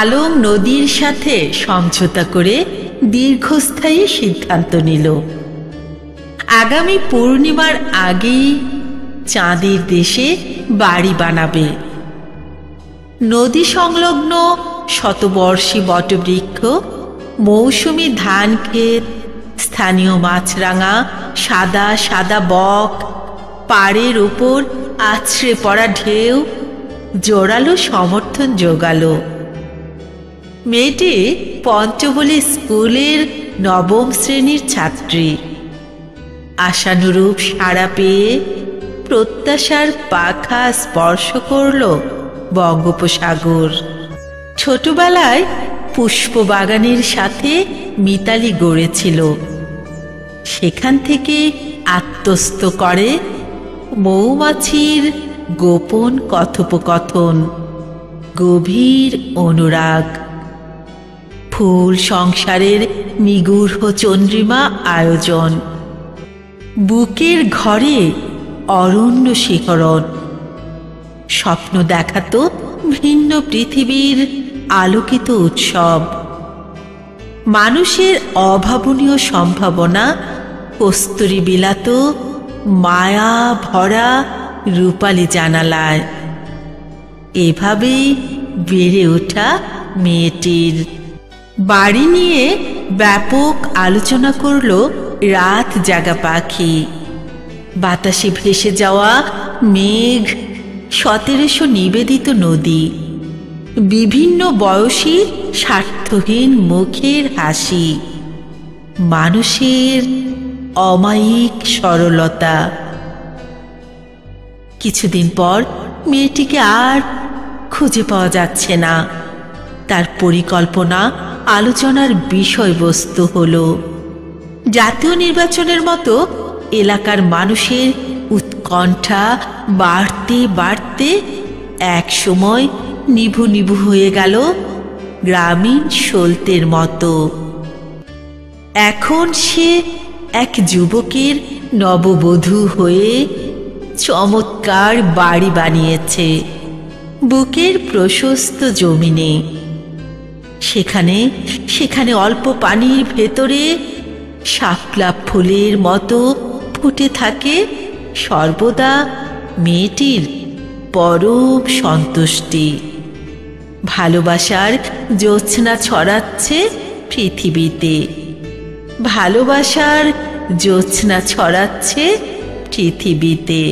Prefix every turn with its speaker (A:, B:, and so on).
A: আলম নদীর সাথে সমঝোতা করে দীর্ঘস্থায়ী সিদ্ধান্ত নিল। আগামী পূর্ণিমার আগেই চাঁদের দেশে বাড়ি বানাবে। নদী সংলগ্ন শতবর্ষী বটবৃক্ষ, মৌসুমী ধান ক্ষেত, স্থানীয় মাছরাঙা, সাদা সাদা বক, পাড়ের উপর আছড়ে পড়া ঢেউ জোরালো সমর্থন জোগালো। মেয়েটি পঞ্চবলী স্কুলের নবম শ্রেণীর ছাত্রী। আশানুরূপ সাড়া পেয়ে প্রত্যাশার পাখা স্পর্শ করল বঙ্গোপসাগর। ছোটবেলায় পুষ্পবাগানের সাথে মিতালি গড়েছিল। সেখান থেকে আত্মস্থ করে মৌমাছির গোপন কথোপকথন, গভীর অনুরাগ, ফুল সংসারের নিগূঢ় চন্দ্রিমা আয়োজন, বুকের ঘরে অরণ্য শিখরণ। স্বপ্ন দেখাতো ভিন্ন পৃথিবীর আলোকিত উৎসব। মানুষের অভাবনীয় সম্ভাবনা কস্তুরী বিলাত মায়া ভরা রূপালী জানালায়। এভাবেই বেড়ে ওঠা মেয়েটির। বাড়ি নিয়ে ব্যাপক আলোচনা করল রাত জাগা পাখি। বাতাসে ভেসে যাওয়া মেঘ, 1700 নিবেদিত নদী, বিভিন্ন বয়সী স্বার্থহীন মুখের হাসি, মানুষের অমায়িক সরলতা। কিছুদিন পর মেয়েটিকে আর খুঁজে পাওয়া যাচ্ছে না। তার পরিকল্পনা আলোচনার বিষয়বস্তু হল। জাতীয় নির্বাচনের মতো এলাকার মানুষের উৎকণ্ঠা বাড়তে বাড়তে এক সময় নিভু নিভু হয়ে গেল গ্রামীণ সলতের মতো। এখন সে এক যুবকের নববধূ হয়ে চমৎকার বাড়ি বানিয়েছে বুকের প্রশস্ত জমিনে। সেখানে সেখানে অল্প পানির ভেতরে শাপলা ফুলের মতো ফুটে থাকে সর্বদা মেয়েটির পরম সন্তুষ্টি। ভালোবাসার জ্যোৎস্না ছড়াচ্ছে পৃথিবীতে, ভালোবাসার জ্যোৎস্না ছড়াচ্ছে পৃথিবীতে।